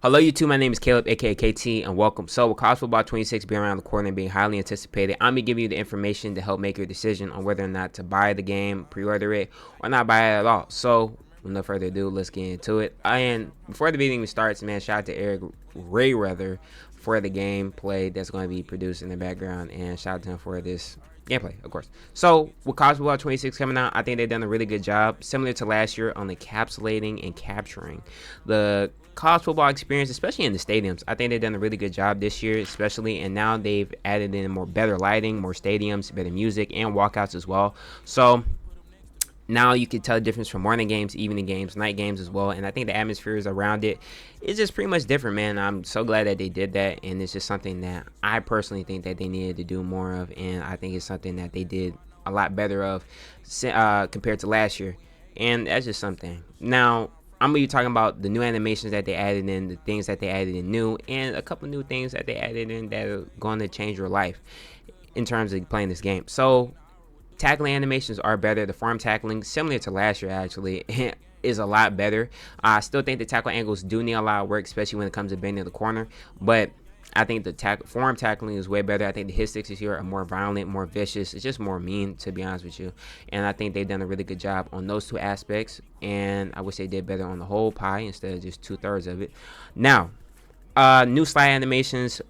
Hello YouTube, my name is Caleb aka KT and welcome. So with college football 26 being around the corner and being highly anticipated, I'm going to give you the information to help make your decision on whether or not to buy the game, pre-order it, or not buy it at all. So with no further ado, let's get into it. And before the video starts, man, shout out to Eric Rayweather for the gameplay that's going to be produced in the background, and shout out to him for this gameplay, of course. So with college football 26 coming out, I think they've done a really good job, similar to last year, on encapsulating and capturing the college football experience, especially in the stadiums. I think they've done a really good job this year, especially, and now they've added in more better lighting, more stadiums, better music, and walkouts as well. So now you can tell the difference from morning games, evening games, night games as well. And I think the atmospheres around it is just pretty much different, man. I'm so glad that they did that, and it's just something that I personally think that they needed to do more of, and I think it's something that they did a lot better of compared to last year, and that's just something. Now I'm gonna be talking about the new animations that they added in, the things that they added in new, and a couple new things that they added in that are going to change your life in terms of playing this game. So tackling animations are better. The farm tackling, similar to last year actually, is a lot better. I still think the tackle angles do need a lot of work, especially when it comes to bending the corner, but I think the farm tackling is way better. I think the hit sticks this year are more violent, more vicious. It's just more mean, to be honest with you. And I think they've done a really good job on those two aspects. And I wish they did better on the whole pie instead of just 2/3 of it. Now, new slide animations,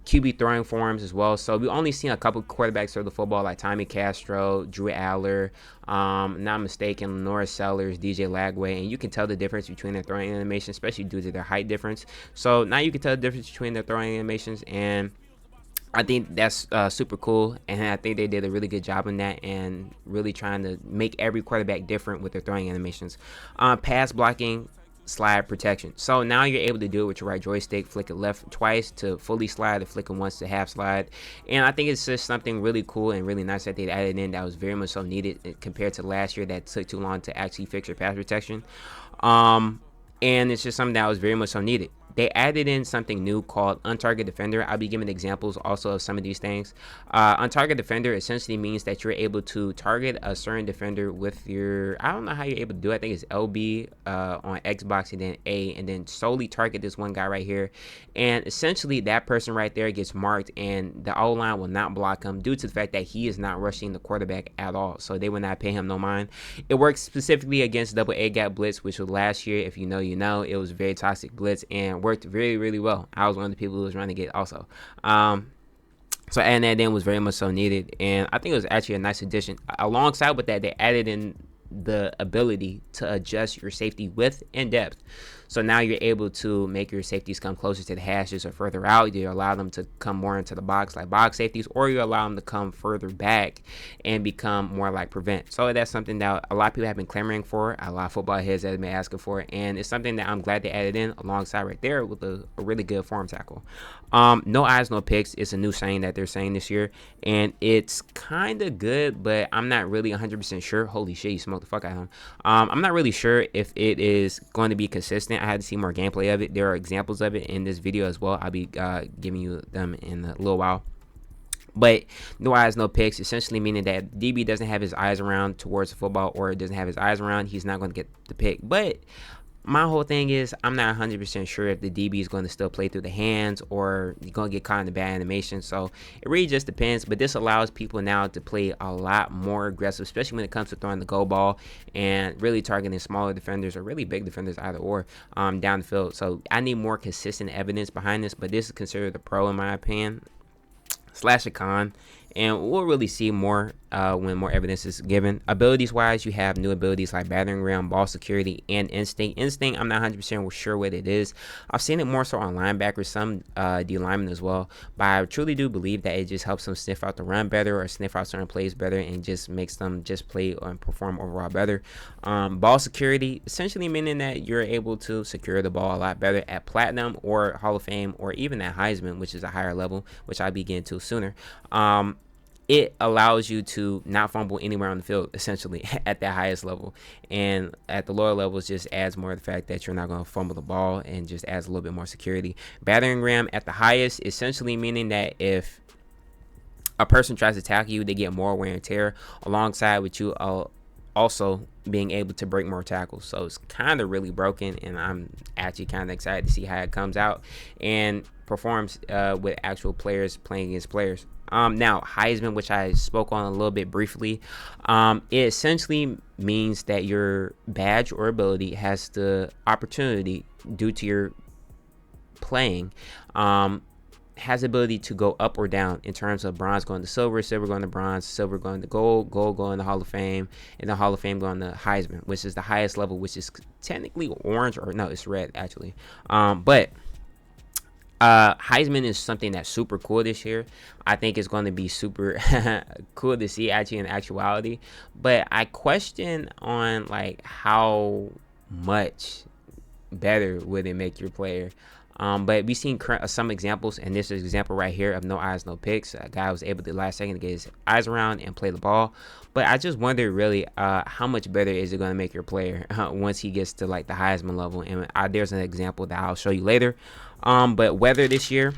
QB throwing forms as well. So we've only seen a couple quarterbacks throw the football, like Tommy Castro, Drew Aller, not mistaken, Norris Sellers, DJ Lagway, and you can tell the difference between their throwing animations, especially due to their height difference. So now you can tell the difference between their throwing animations, and I think that's super cool, and I think they did a really good job on that, and really trying to make every quarterback different with their throwing animations. Pass blocking, slide protection. So now you're able to do it with your right joystick, flick it left twice to fully slide, and flick it once to half slide. And I think it's just something really cool and really nice that they added in that was very much so needed compared to last year that took too long to actually fix your pass protection. And it's just something that was very much so needed. They added in something new called Untarget Defender. I'll be giving examples also of some of these things. Untarget Defender essentially means that you're able to target a certain defender with your, I don't know how you're able to do it. I think it's LB on Xbox and then A, and then solely target this one guy right here. And essentially that person right there gets marked, and the O-line will not block him due to the fact that he is not rushing the quarterback at all. So they will not pay him no mind. It works specifically against double A gap blitz, which was last year. If you know, you know. It was a very toxic blitz and worked really, really well. I was one of the people who was running it also. So adding that in was very much so needed, and I think it was actually a nice addition. Alongside with that, they added in the ability to adjust your safety width and depth. So now you're able to make your safeties come closer to the hashes or further out. You allow them to come more into the box like box safeties, or you allow them to come further back and become more like prevent. So that's something that a lot of people have been clamoring for, a lot of football heads have been asking for, and it's something that I'm glad they added in alongside right there with a really good farm tackle. No eyes, no picks. It's a new saying that they're saying this year, and it's kind of good, but I'm not really 100% sure. Holy shit, you smoked the fuck out of him. I'm not really sure if it is going to be consistent. I had to see more gameplay of it. There are examples of it in this video as well. I'll be giving you them in a little while. But no eyes, no picks, essentially meaning that DB doesn't have his eyes around towards the football, or doesn't have his eyes around, he's not going to get the pick. But my whole thing is, I'm not 100% sure if the DB is going to still play through the hands, or you're going to get caught in the bad animation. So it really just depends. But this allows people now to play a lot more aggressive, especially when it comes to throwing the go ball and really targeting smaller defenders or really big defenders, either or, down the field. So I need more consistent evidence behind this, but this is considered a pro in my opinion / a con, and we'll really see more when more evidence is given. Abilities wise, you have new abilities like battering ram, ball security, and instinct. Instinct, I'm not 100% sure what it is. I've seen it more so on linebackers, some D linemen as well, but I truly do believe that it just helps them sniff out the run better, or sniff out certain plays better, and just makes them just play and perform overall better. Ball security, essentially meaning that you're able to secure the ball a lot better at Platinum or Hall of Fame, or even at Heisman, which is a higher level, which I'll be getting to sooner. It allows you to not fumble anywhere on the field, essentially, at that highest level. And at the lower levels, just adds more of the fact that you're not going to fumble the ball, and just adds a little bit more security. Battering ram at the highest, essentially meaning that if a person tries to tackle you, they get more wear and tear, alongside with you also being able to break more tackles. So it's kind of really broken, and I'm actually kind of excited to see how it comes out and performs with actual players playing against players. Now, Heisman, which I spoke on a little bit briefly, it essentially means that your badge or ability has the opportunity, due to your playing, has the ability to go up or down in terms of bronze going to silver, silver going to bronze, silver going to gold, gold going to Hall of Fame, and the Hall of Fame going to Heisman, which is the highest level, which is technically orange, or no, it's red actually. But Heisman is something that's super cool this year. I think it's going to be super cool to see actually in actuality. But I question on like how much better would it make your player. But we've seen some examples, and this is an example right here of no eyes, no picks. A guy was able to last second to get his eyes around and play the ball. But I just wonder really how much better is it going to make your player once he gets to like the Heisman level. And there's an example that I'll show you later. But weather this year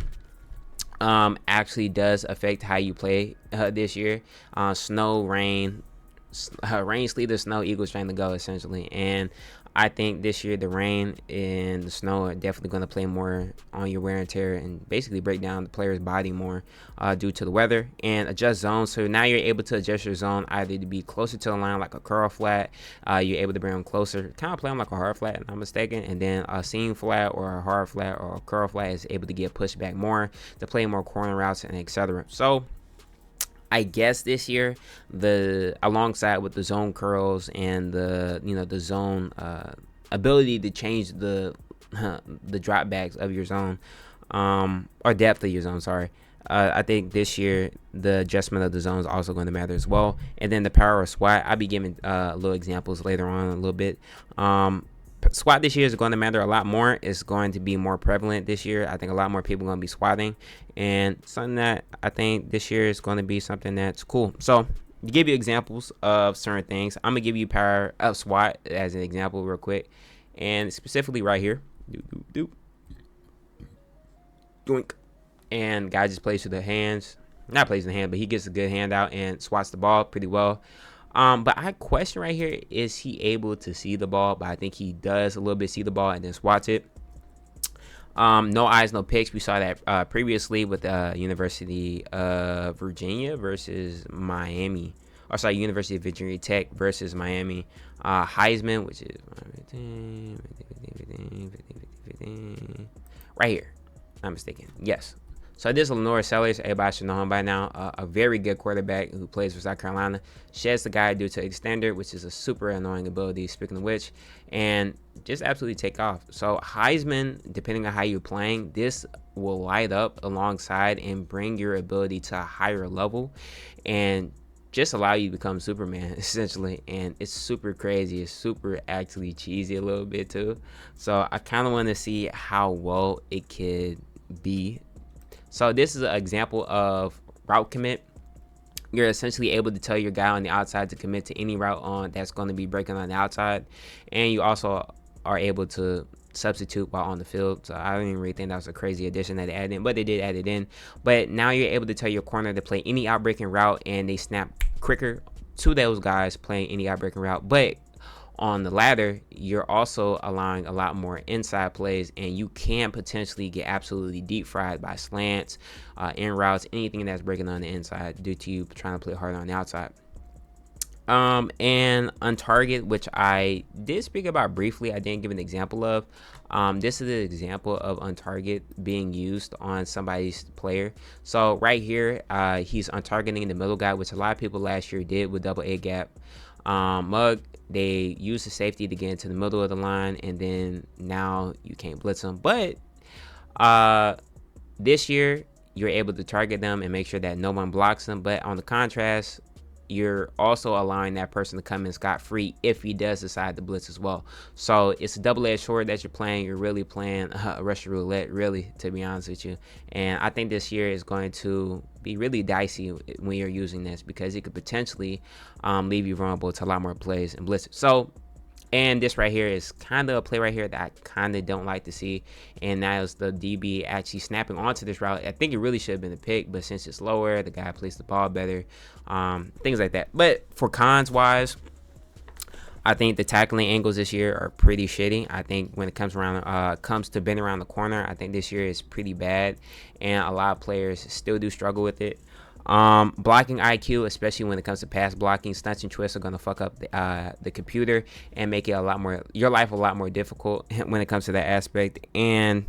actually does affect how you play this year. Snow, rain, sleet, or snow, Eagles trying to go essentially. And I think this year the rain and the snow are definitely going to play more on your wear and tear and basically break down the player's body more due to the weather, and adjust zones. So now you're able to adjust your zone either to be closer to the line like a curl flat. You're able to bring them closer, kind of play them like a hard flat, if I'm not mistaken. And then a seam flat or a hard flat or a curl flat is able to get pushed back more to play more corner routes and etc. So I guess this year, alongside with the zone curls and the zone ability to change the drop backs of your zone, or depth of your zone. Sorry, I think this year the adjustment of the zone is also going to matter as well. And then the power of SWAT. I'll be giving little examples later on a little bit. SWAT this year is going to matter a lot more. It's going to be more prevalent this year. I think a lot more people are going to be swatting, and something that I think this year is going to be something that's cool. So to give you examples of certain things, I'm gonna give you power of SWAT as an example real quick, and specifically right here, doink, and guy just plays with the hands, not plays in the hand, but he gets a good hand out and swats the ball pretty well. But I question right here, is he able to see the ball? But I think he does a little bit see the ball and then swats it. No eyes, no picks. We saw that previously with University of Virginia versus Miami. Or sorry, University of Virginia Tech versus Miami. Heisman, which is right here. I'm mistaken. Yes. So this is Lenore Sellers. Everybody should know him by now. A very good quarterback who plays for South Carolina. Sheds the guy due to extender, which is a super annoying ability, speaking of which, and just absolutely take off. So Heisman, depending on how you're playing, this will light up alongside and bring your ability to a higher level and just allow you to become Superman, essentially. And it's super crazy. It's super actually cheesy a little bit too. So I kind of want to see how well it could be. So this is an example of route commit. You're essentially able to tell your guy on the outside to commit to any route on that's going to be breaking on the outside, and you also are able to substitute while on the field. So I don't even really think that was a crazy addition that they added in, but they did add it in. But now you're able to tell your corner to play any outbreaking route, and they snap quicker to those guys playing any outbreaking route. But on the ladder, you're also allowing a lot more inside plays, and you can potentially get absolutely deep fried by slants, in routes, anything that's breaking on the inside due to you trying to play harder on the outside. And on target, which I did speak about briefly, I didn't give an example of. This is an example of on target being used on somebody's player. So right here, he's on targeting the middle guy, which a lot of people last year did with double A gap. Mug, they use the safety to get into the middle of the line, and then now you can't blitz them. But this year, you're able to target them and make sure that no one blocks them. But on the contrast, you're also allowing that person to come in scot-free if he does decide to blitz as well. So it's a double-edged sword that you're playing. You're really playing Russian roulette, really, to be honest with you. And I think this year is going to be really dicey when you're using this, because it could potentially leave you vulnerable to a lot more plays and blitzes. So, and this right here is kind of a play right here that I kind of don't like to see, and that is the DB actually snapping onto this route. I think it really should have been a pick, but since it's lower, the guy plays the ball better, things like that. But for cons wise, I think the tackling angles this year are pretty shitty. I think when it comes to bending around the corner, I think this year is pretty bad, and a lot of players still do struggle with it. Blocking IQ, especially when it comes to pass blocking, stunts and twists are gonna fuck up the computer and make it your life a lot more difficult when it comes to that aspect. And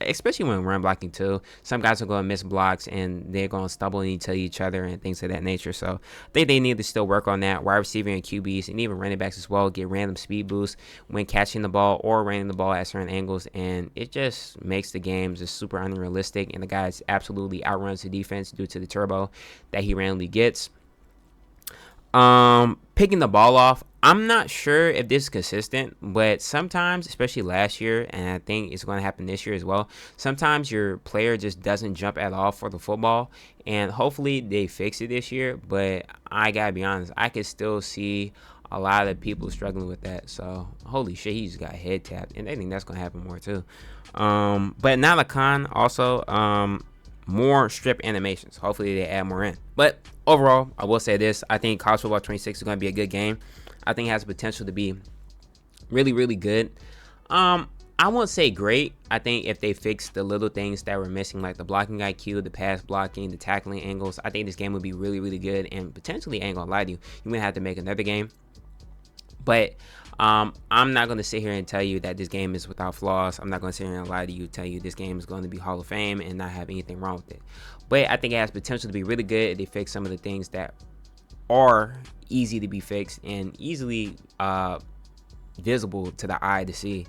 especially when run blocking too, some guys are going to miss blocks and they're going to stumble into each other and things of that nature. So I think they need to still work on that. Wide receiver and QBs and even running backs as well get random speed boosts when catching the ball or running the ball at certain angles, and it just makes the games just super unrealistic, and the guys absolutely outruns the defense due to the turbo that he randomly gets. Picking the ball off, I'm not sure if this is consistent, but sometimes, especially last year, and I think it's going to happen this year as well, sometimes your player just doesn't jump at all for the football, and hopefully they fix it this year. But I gotta be honest, I can still see a lot of people struggling with that. So holy shit, he just got head tapped, and I think that's going to happen more too. But not a con. Also, more strip animations. Hopefully they add more in. But overall, I will say this. I think College Football 26 is going to be a good game. I think it has the potential to be really, really good. I won't say great. I think if they fix the little things that were missing, like the blocking IQ, the pass blocking, the tackling angles, I think this game would be really, really good. And potentially, I ain't going to lie to you, you may have to make another game. But I'm not going to sit here and tell you that this game is without flaws. I'm not going to sit here and lie to you, tell you this game is going to be Hall of Fame and not have anything wrong with it. But I think it has potential to be really good if they fix some of the things that are easy to be fixed and easily visible to the eye to see.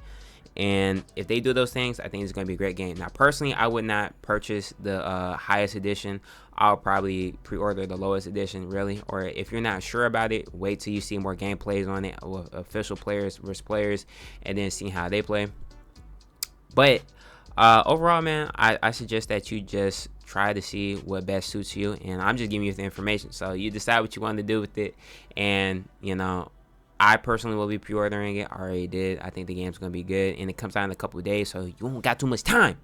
And if they do those things, I think it's going to be a great game. Now, personally, I would not purchase the highest edition. I'll probably pre-order the lowest edition, really. Or if you're not sure about it, wait till you see more gameplays on it with official players versus players, and then see how they play. But overall, man, I suggest that you just try to see what best suits you. And I'm just giving you the information. So you decide what you want to do with it. And, you know, I personally will be pre-ordering it. I already did. I think the game's going to be good. And it comes out in a couple of days, so you won't got too much time.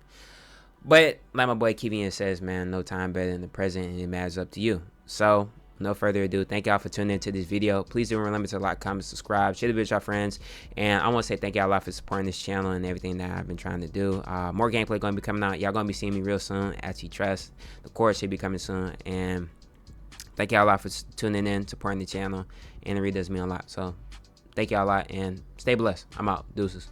But like my boy Kevian says, man, no time better than the present, and it matters up to you. So, no further ado, thank y'all for tuning into this video. Please do remember to like, comment, subscribe, share the video with your friends. And I want to say thank y'all a lot for supporting this channel and everything that I've been trying to do. More gameplay going to be coming out. Y'all going to be seeing me real soon at Trust. The course should be coming soon. And thank y'all a lot for tuning in, supporting the channel. And it really does mean a lot. So, thank y'all a lot, and stay blessed. I'm out. Deuces.